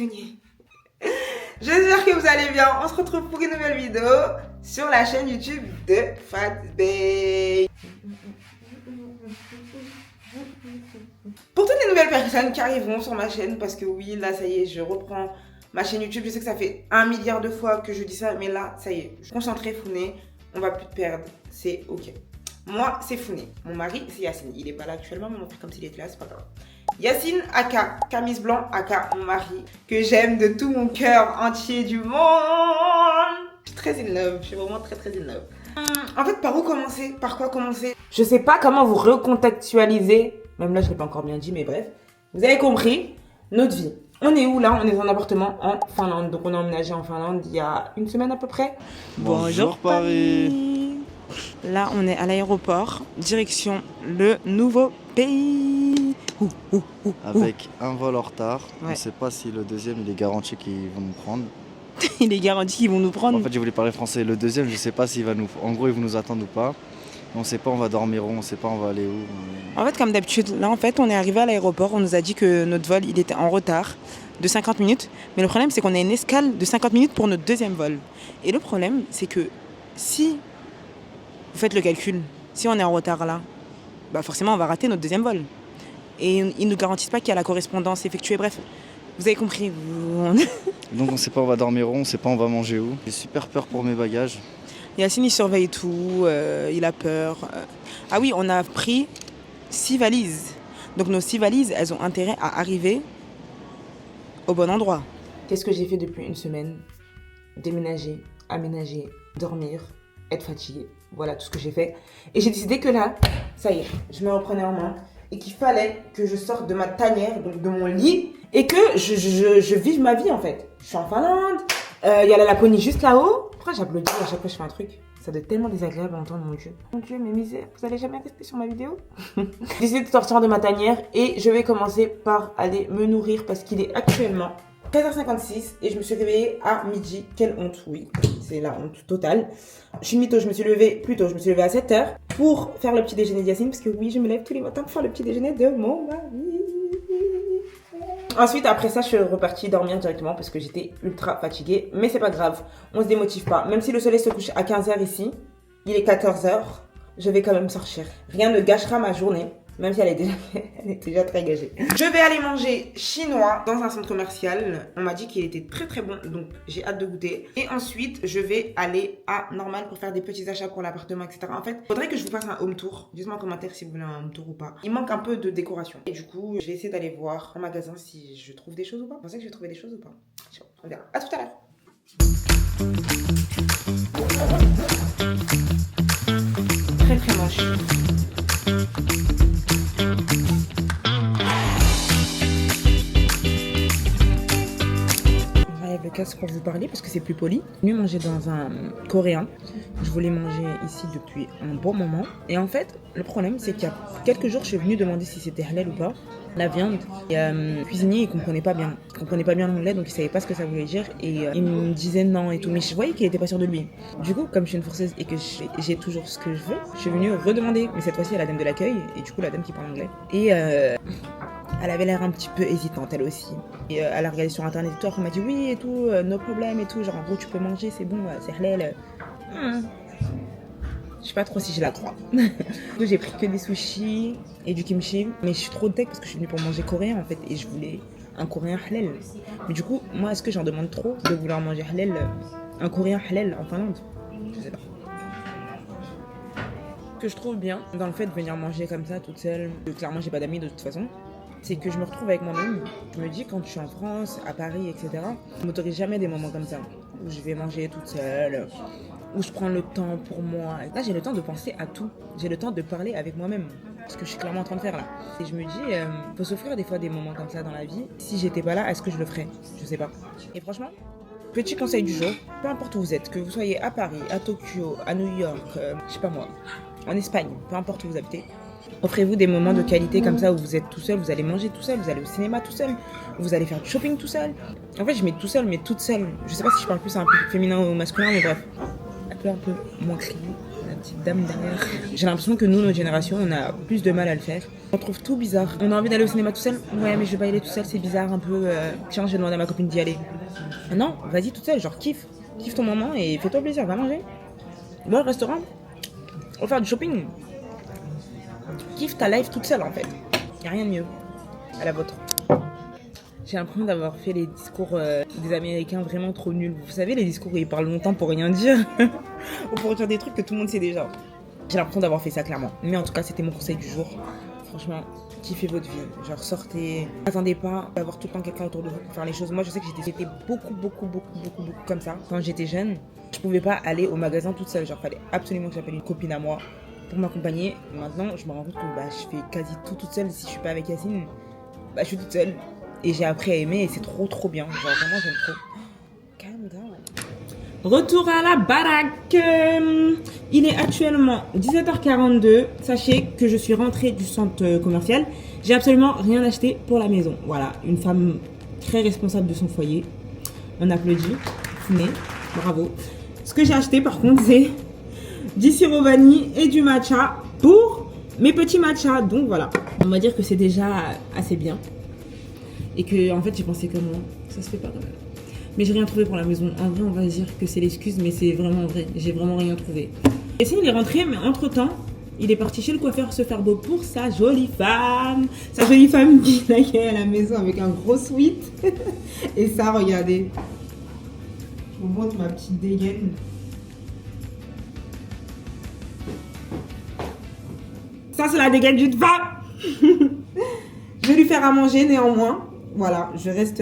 gagné. J'espère que vous allez bien. On se retrouve pour une nouvelle vidéo sur la chaîne YouTube de Fatbay. Pour toutes les nouvelles personnes qui arriveront sur ma chaîne, parce que oui, là, ça y est, je reprends ma chaîne YouTube. Je sais que ça fait 1 milliard de fois que je dis ça, mais là, ça y est, je suis concentrée, Founé. On va plus te perdre, c'est ok. Moi, c'est Founé. Mon mari, c'est Yacine. Il est pas là actuellement, mais on fait comme s'il était là, c'est pas grave. Yacine, aka Camis Blanc, aka mon mari, que j'aime de tout mon cœur entier du monde. Je suis très in love, je suis vraiment très in love. En fait, par où commencer? Par quoi commencer? Je sais pas comment vous recontextualiser. Même là, je l'ai pas encore bien dit, mais bref. Vous avez compris notre vie. On est où là? On est dans un appartement en Finlande. Donc on a emménagé en Finlande il y a une semaine à peu près. Bonjour Paris. Là, on est à l'aéroport, direction le nouveau pays. Avec un vol en retard. Ouais. On ne sait pas si le deuxième il est garanti qu'ils vont nous prendre. Il est garanti qu'ils vont nous prendre. En fait, je voulais parler français. Le deuxième, je ne sais pas s'il va nous. En gros, ils vont nous attendre ou pas. On ne sait pas, on va dormir où, on ne sait pas, on va aller où. En fait, comme d'habitude, là, en fait, on est arrivé à l'aéroport. On nous a dit que notre vol, il était en retard de 50 minutes. Mais le problème, c'est qu'on a une escale de 50 minutes pour notre deuxième vol. Et le problème, c'est que si vous faites le calcul, si on est en retard là, bah forcément, on va rater notre deuxième vol. Et ils ne nous garantissent pas qu'il y a la correspondance effectuée. Bref, vous avez compris. Donc on ne sait pas, on va dormir où, on ne sait pas, on va manger où. J'ai super peur pour mes bagages. Yacine, il surveille tout, il a peur. Ah oui, on a pris 6 valises. Donc nos 6 valises, elles ont intérêt à arriver au bon endroit. Qu'est-ce que j'ai fait depuis une semaine? Déménager, aménager, dormir, être fatiguée. Voilà tout ce que j'ai fait. Et j'ai décidé que là, ça y est, je me reprenais en main. Et qu'il fallait que je sorte de ma tanière, donc de mon lit. Et que je vive ma vie en fait. Je suis en Finlande. Il y a la Laponie juste là-haut. Pourquoi j'applaudis à chaque fois que je fais un truc? Ça doit être tellement désagréable à entendre, mon Dieu. Mon Dieu, mes misères, vous allez jamais rester sur ma vidéo? J'ai décidé de sortir de ma tanière et je vais commencer par aller me nourrir parce qu'il est actuellement 13h56 et je me suis réveillée à midi. Quelle honte, oui. C'est la honte totale. Je suis mytho, je me suis levée plus tôt, je me suis levée à 7h pour faire le petit déjeuner de Yacine parce que oui, je me lève tous les matins pour faire le petit déjeuner de mon mari. Ensuite, après ça, je suis repartie dormir directement parce que j'étais ultra fatiguée. Mais c'est pas grave, on se démotive pas. Même si le soleil se couche à 15h ici, il est 14h, je vais quand même sortir. Rien ne gâchera ma journée, même si elle est déjà très gâchée. Je vais aller manger chinois dans un centre commercial. On m'a dit qu'il était très bon, donc j'ai hâte de goûter. Et ensuite, je vais aller à Normal pour faire des petits achats pour l'appartement, etc. En fait, il faudrait que je vous fasse un home tour. Dites-moi en commentaire si vous voulez un home tour ou pas. Il manque un peu de décoration. Et du coup, je vais essayer d'aller voir en magasin si je trouve des choses ou pas. Vous pensez que je vais trouver des choses ou pas? On verra. À tout à l'heure. Très moche. Le casque pour vous parler parce que c'est plus poli. Je suis venue manger dans un coréen. Je voulais manger ici depuis un bon moment. Et en fait, le problème, c'est qu'il y a quelques jours, je suis venue demander si c'était halal ou pas. La viande. Et le cuisinier, il comprenait pas bien. Il comprenait pas bien l'anglais, donc il savait pas ce que ça voulait dire. Et il me disait non et tout. Mais je voyais qu'il était pas sûr de lui. Du coup, comme je suis une Française et que j'ai toujours ce que je veux, je suis venue redemander. Mais cette fois-ci, à la dame de l'accueil. Et du coup, la dame qui parle anglais. Et elle avait l'air un petit peu hésitante, elle aussi. Et elle a regardé sur internet et tout, après elle m'a dit oui et tout, no problème et tout, genre en gros tu peux manger, c'est bon, c'est halal. Je sais pas trop si je la crois. J'ai pris que des sushis et du kimchi, mais je suis trop tech parce que je suis venue pour manger coréen en fait, et je voulais un coréen halal. Mais du coup, moi est-ce que j'en demande trop de vouloir manger halal, un coréen halal en Finlande? Je sais pas. Ce que je trouve bien dans le fait de venir manger comme ça toute seule, clairement j'ai pas d'amis de toute façon, c'est que je me retrouve avec moi-même. Je me dis quand je suis en France, à Paris, etc., je m'autorise jamais des moments comme ça, où je vais manger toute seule, où je prends le temps pour moi. Là, j'ai le temps de penser à tout. J'ai le temps de parler avec moi-même, ce que je suis clairement en train de faire là. Et je me dis, faut s'offrir des fois des moments comme ça dans la vie. Si j'étais pas là, est-ce que je le ferais? Je sais pas. Et franchement, petit conseil du jour, peu importe où vous êtes, que vous soyez à Paris, à Tokyo, à New York, je sais pas moi, en Espagne, peu importe où vous habitez, offrez-vous des moments de qualité comme ça où vous êtes tout seul, vous allez manger tout seul, vous allez au cinéma tout seul, vous allez faire du shopping tout seul. En fait, je mets tout seul, mais toute seule. Je sais pas si je parle plus un peu féminin ou masculin, mais bref. Un peu moins crié. petite dame derrière. J'ai l'impression que nous, notre génération, on a plus de mal à le faire. On trouve tout bizarre. On a envie d'aller au cinéma tout seul. Ouais, mais je vais pas y aller tout seul, c'est bizarre un peu. Tiens, je vais demander à ma copine d'y aller. Non, vas-y toute seule, genre kiffe. Kiffe ton moment et fais-toi plaisir, va manger. Moi, au restaurant, on va faire du shopping. Kiffe ta life toute seule en fait. Y a rien de mieux. À la vôtre. J'ai l'impression d'avoir fait les discours des Américains vraiment trop nuls. Vous savez, les discours où ils parlent longtemps pour rien dire. Ou pour dire des trucs que tout le monde sait déjà. J'ai l'impression d'avoir fait ça clairement. Mais en tout cas, c'était mon conseil du jour. Franchement, kiffez votre vie. Genre, sortez. Attendez pas d'avoir tout le temps quelqu'un autour de vous pour faire les choses. Moi, je sais que j'étais beaucoup comme ça. Quand j'étais jeune, je pouvais pas aller au magasin toute seule. Genre, fallait absolument que j'appelle une copine à moi pour m'accompagner. Maintenant, je me rends compte que je fais quasi tout toute seule. Si je suis pas avec Yacine, je suis toute seule. Et j'ai appris à aimer et c'est trop bien. Genre vraiment j'aime trop. Calm down. Retour à la baraque. Il est actuellement 17h42. Sachez que je suis rentrée du centre commercial. J'ai absolument rien acheté pour la maison. Voilà, une femme très responsable de son foyer. On applaudit. Mais bravo. Ce que j'ai acheté par contre c'est du sirop vanille et du matcha pour mes petits matchas. Donc voilà. On va dire que c'est déjà assez bien. Et que en fait j'ai pensé comment ça se fait pas quand même. Mais j'ai rien trouvé pour la maison. En vrai on va dire que c'est l'excuse mais c'est vraiment vrai. J'ai vraiment rien trouvé. Et sinon il est rentré mais entre temps il est parti chez le coiffeur se faire beau pour sa jolie femme. Sa jolie femme qui l'accueille à la maison avec un gros sweat. Et ça regardez. Je vous montre ma petite dégaine. Ça c'est la dégaine d'une femme. Je vais lui faire à manger néanmoins. Voilà, je reste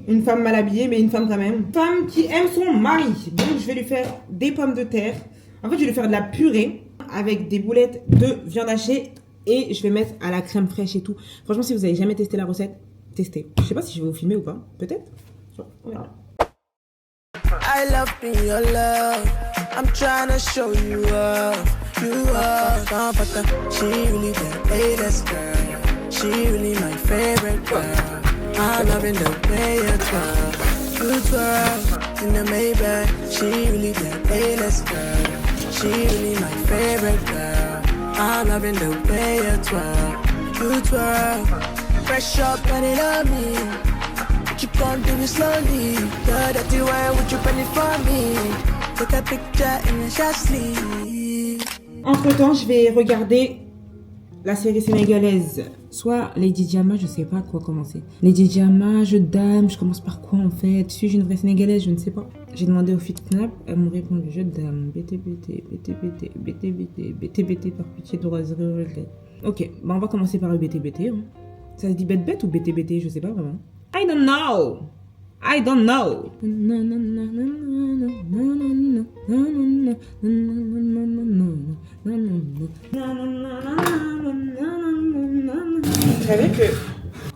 une femme mal habillée, mais une femme quand même. Femme qui aime son mari. Donc, je vais lui faire des pommes de terre. En fait, je vais lui faire de la purée avec des boulettes de viande hachée. Et je vais mettre à la crème fraîche et tout. Franchement, si vous n'avez jamais testé la recette, testez. Je sais pas si je vais vous filmer ou pas. Peut-être. On verra. I love being your love. I'm trying to show you up. You are. She really the latest girl. She really my favorite girl. I'm loving the way you twirl. You twirl in the Maybach. She really the A-list girl. She really my favorite girl. I'm loving the way you twirl. You twirl. Fresh up and it on me. But you can't do it slowly. The dirty way, would you bend it for me? Take a picture in the shot sleeve. Entre temps, je vais regarder la série sénégalaise, soit Lady Diama, je sais pas quoi commencer. Lady Diama, jeu de dame, je commence par quoi en fait? Suis-je une vraie sénégalaise? Je ne sais pas. J'ai demandé au FitNap, elles m'ont répondu jeu de dame, BTBT, par pitié d'oiserie. Ok, bah on va commencer par le BTBT. Hein. Ça se dit bête ou BTBT, je sais pas vraiment. I don't know. Vous savez que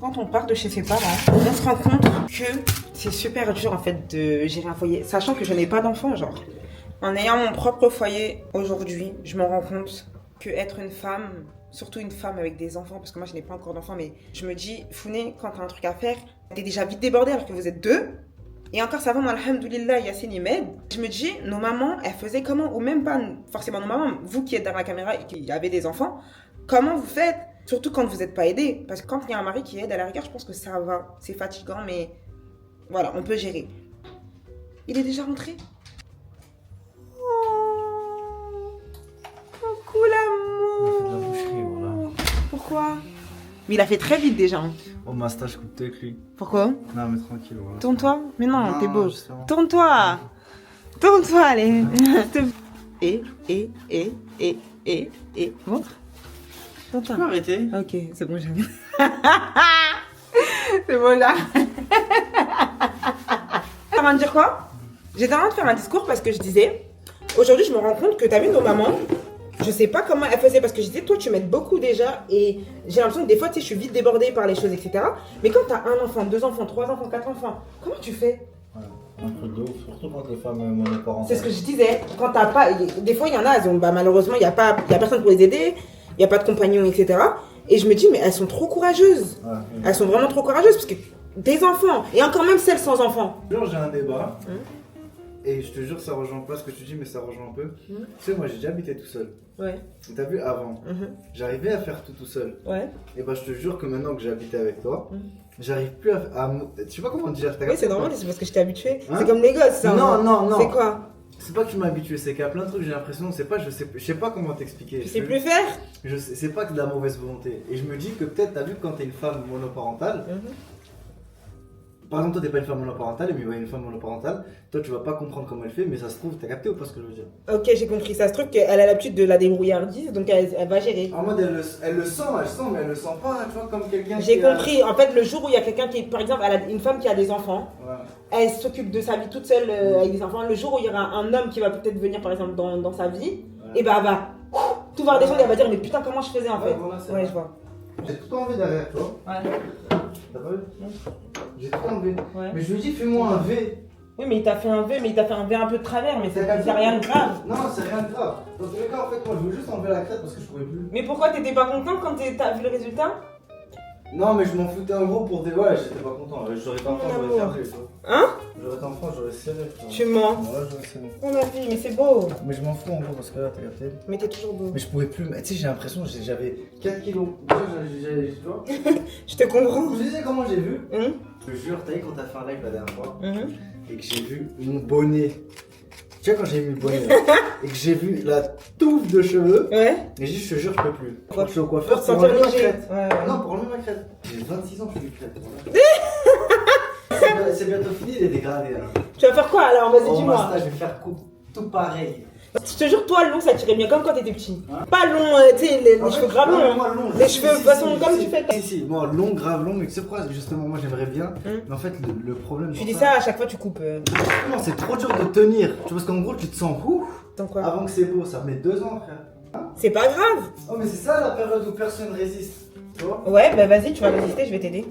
quand on part de chez ses parents, on se rend compte que c'est super dur en fait de gérer un foyer, sachant que je n'ai pas d'enfant, genre. En ayant mon propre foyer aujourd'hui, je me rends compte que être une femme, surtout une femme avec des enfants, parce que moi je n'ai pas encore d'enfants, mais je me dis, Founé, quand t'as un truc à faire, t'es déjà vite débordée alors que vous êtes deux. Et encore ça va, moi, alhamdoulilah, Yacine, il m'aide. Je me dis, nos mamans, elles faisaient comment? Ou même pas forcément nos mamans, vous qui êtes derrière la caméra et qui avez des enfants, comment vous faites? Surtout quand vous n'êtes pas aidé. Parce que quand il y a un mari qui aide à la rigueur, je pense que ça va. C'est fatigant, mais voilà, on peut gérer. Il est déjà rentré? Oh, coucou l'amour. Il a fait de la boucherie, voilà. Pourquoi? Mais il a fait très vite déjà. Oh, ma stage coupe avec lui. Pourquoi? Non, mais tranquille, voilà. Tourne-toi. Mais non, t'es beau. Justement. Tourne-toi. Tourne-toi, allez. Et. Montre. Tu peux arrêter? Ok, c'est bon, j'arrête. C'est bon, j'arrête. Avant de dire quoi? J'étais en train de faire un discours parce que je disais, aujourd'hui, je me rends compte que t'as vu nos mamans, je sais pas comment elles faisaient parce que je disais, toi, tu m'aides beaucoup déjà et j'ai l'impression que des fois, tu sais, je suis vite débordée par les choses, etc. Mais quand t'as un enfant, 2 enfants, 3 enfants, 4 enfants, comment tu fais? Ouais, un truc de ouf, surtout quand les femmes monoparentales. C'est ce que je disais. Quand t'as pas, des fois, il y en a, elles ont, malheureusement, il y a personne pour les aider, il n'y a pas de compagnon, etc. Et je me dis, mais elles sont trop courageuses. Ouais. Elles sont vraiment trop courageuses parce que des enfants, et encore même celles sans enfants. J'ai un débat. Et je te jure, ça rejoint pas ce que tu dis, mais ça rejoint un peu. Tu sais, moi j'ai déjà habité tout seul. Ouais. T'as vu avant, j'arrivais à faire tout seul. Ouais. Et bah je te jure que maintenant que j'ai habité avec toi, j'arrive plus je sais pas comment dire. Oui, c'est normal, c'est parce que je t'ai habitué. C'est comme les gosses, ça. Non. C'est quoi? C'est pas que tu m'as habitué, c'est qu'il y a plein de trucs, j'ai l'impression, je sais pas comment t'expliquer. Tu sais plus faire? C'est pas que de la mauvaise volonté. Et je me dis que peut-être, t'as vu, quand t'es une femme monoparentale, par exemple, toi t'es pas une femme monoparentale, mais il y a une femme monoparentale, toi tu vas pas comprendre comment elle fait, mais ça se trouve, t'as capté ou pas ce que je veux dire? Ok, j'ai compris. Ça se trouve qu'elle a l'habitude de la débrouillardise, donc elle va gérer. En mode, elle le sent, mais elle le sent pas, tu vois, comme quelqu'un J'ai compris. En fait, le jour où il y a quelqu'un qui, par exemple, elle a une femme qui a des enfants, elle s'occupe de sa vie toute seule avec des enfants. Le jour où il y aura un homme qui va peut-être venir, par exemple, dans sa vie, et bah elle va tout va redescendre et elle va dire, mais putain, comment je faisais en fait? Voilà, Ouais, je vois. J'ai tout enlevé derrière, tu vois. Ouais. T'as pas vu? J'ai tout enlevé. Ouais. Mais je lui ai dit, fais-moi un V. Oui, mais il t'a fait un V, mais il t'a fait un V un peu de travers, mais c'est rien de grave. Non, c'est rien de grave. Dans tous les cas, en fait, moi, je voulais juste enlever la crête parce que je pouvais plus. Mais pourquoi t'étais pas content quand t'as vu le résultat? Non, mais je m'en foutais en gros pour des. Ouais, j'étais pas content. J'aurais été enfant, j'aurais serré, tu vois. Hein? J'aurais été enfant, j'aurais serré. Tu mens. Ouais, j'aurais serré. On a vu, mais c'est beau. Mais je m'en fous en gros parce que là, t'as capté. Mais t'es toujours beau. Mais je pouvais plus. Tu sais, j'ai l'impression que j'avais 4 kilos. Tu vois? Je te comprends. Tu sais comment j'ai vu? Je te jure, t'as vu quand t'as fait un live la dernière fois et que j'ai vu mon bonnet. Tu vois, quand j'ai mis le bonnet là, et que j'ai vu la touffe de cheveux, Ouais. et j'ai dit, je te jure, je peux plus. Pourquoi? Je suis au coiffeur Pour pour sentir enlever ma léger. crête. Ouais. Non, pour enlever ma crête. J'ai 26 ans, je fais une crête. C'est bientôt fini les dégradés là. Tu vas faire quoi alors? Vas-y, Au dis-moi. master, je vais faire tout pareil. Je te jure, toi, long, ça tirait bien comme quand t'étais petit. Pas long, tu sais, les cheveux grave non, longs. moi, long, Les cheveux, de toute façon, comme tu fais. Si, moi, long, grave long, mais tu sais pourquoi? Justement, moi j'aimerais bien. Mais en fait, le problème. Tu dis ça à chaque fois, tu coupes. Non, c'est trop dur de tenir. Tu vois, parce qu'en gros, tu te sens ouf. Dans quoi? Avant que c'est beau, ça met 2 ans, frère. C'est pas grave. Oh, mais c'est ça la période où personne résiste. Tu vois? Ouais, bah vas-y, tu vas résister, je vais t'aider.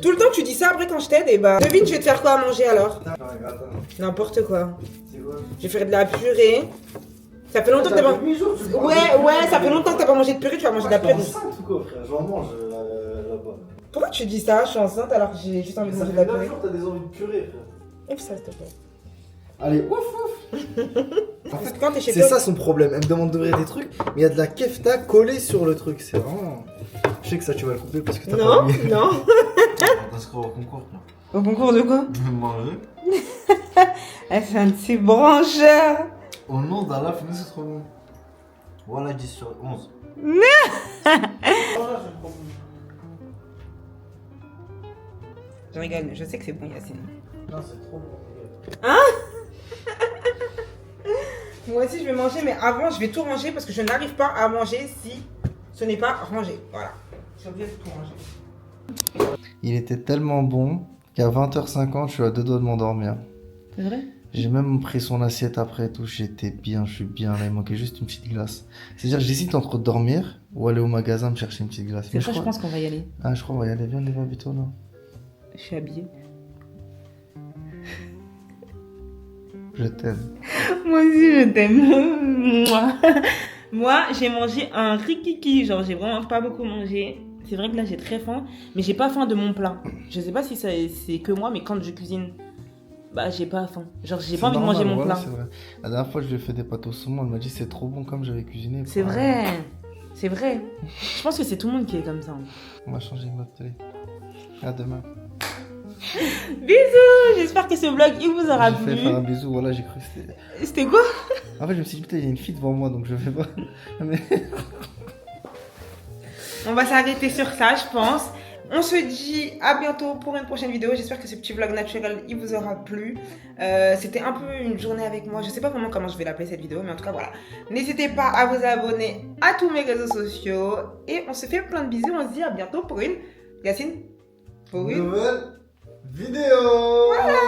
Tout le temps que tu dis ça, après quand je t'aide, et bah. Devine, je vais te faire quoi à manger alors? N'importe quoi. C'est quoi? Je vais faire de la purée. Ça fait longtemps que t'as pas. Ouais, ça fait longtemps que t'as pas mangé de purée, tu vas manger de la purée. Je suis enceinte ou quoi, frère? J'en mange là-bas. Pourquoi tu dis ça? Je suis enceinte alors que j'ai juste envie de Ça manger fait de la 9 purée. jours que t'as des envies de purée, frère. Ouf, ça, s'il te plaît. Allez, ouf ouf. En Parce fait, que quand t'es chez c'est toi. ça son problème. Elle me demande d'ouvrir des trucs, mais il y a de la kefta collée sur le truc. C'est vraiment. Je sais que ça, tu vas le couper parce que t'as pas Non, oublié. non. On va se croire au concours, frère. Au concours de quoi? Manger. Elle fait un de ses brancheurs. Au nom d'Allah, fini, c'est trop bon. Voilà, 10 sur 11. Je rigole, je sais que c'est bon, Yacine. Non, c'est trop bon. Hein? Moi aussi, je vais manger, mais avant, je vais tout ranger parce que je n'arrive pas à manger si ce n'est pas rangé. Voilà. Je suis obligée de tout ranger. Il était tellement bon qu'à 20h50, je suis à 2 doigts de m'endormir. C'est vrai? J'ai même pris son assiette après et tout. J'étais bien, je suis bien. Là, il manquait juste une petite glace. C'est-à-dire, j'hésite entre dormir ou aller au magasin me chercher une petite glace. C'est ça, je pense qu'on va y aller. Ah, je crois qu'on va y aller. Viens, on y va vite, là. Je suis habillée. Je t'aime. Moi aussi, je t'aime. Moi, j'ai mangé un rikiki. Genre, j'ai vraiment pas beaucoup mangé. C'est vrai que là, j'ai très faim. Mais j'ai pas faim de mon plat. Je sais pas si c'est que moi, mais quand je cuisine, bah, j'ai pas faim. Genre, j'ai pas envie de manger mon plat. C'est vrai. La dernière fois, je lui ai fait des pâtes au saumon. Elle m'a dit c'est trop bon comme j'avais cuisiné. C'est vrai. C'est vrai. Je pense que c'est tout le monde qui est comme ça. On va changer notre télé. À demain. Bisous. J'espère que ce vlog, il vous aura J'ai fait plu. faire un bisou. Voilà, j'ai cru que c'était. C'était quoi? En fait, je me suis dit, putain, il y a une fille devant moi, donc je vais pas. Mais... On va s'arrêter sur ça, je pense. On se dit à bientôt pour une prochaine vidéo. J'espère que ce petit vlog naturel, il vous aura plu. C'était un peu une journée avec moi. Je sais pas vraiment comment je vais l'appeler cette vidéo, mais en tout cas, voilà. N'hésitez pas à vous abonner à tous mes réseaux sociaux. Et on se fait plein de bisous. On se dit à bientôt pour une... Yacine? Pour une... nouvelle vidéo. Voilà.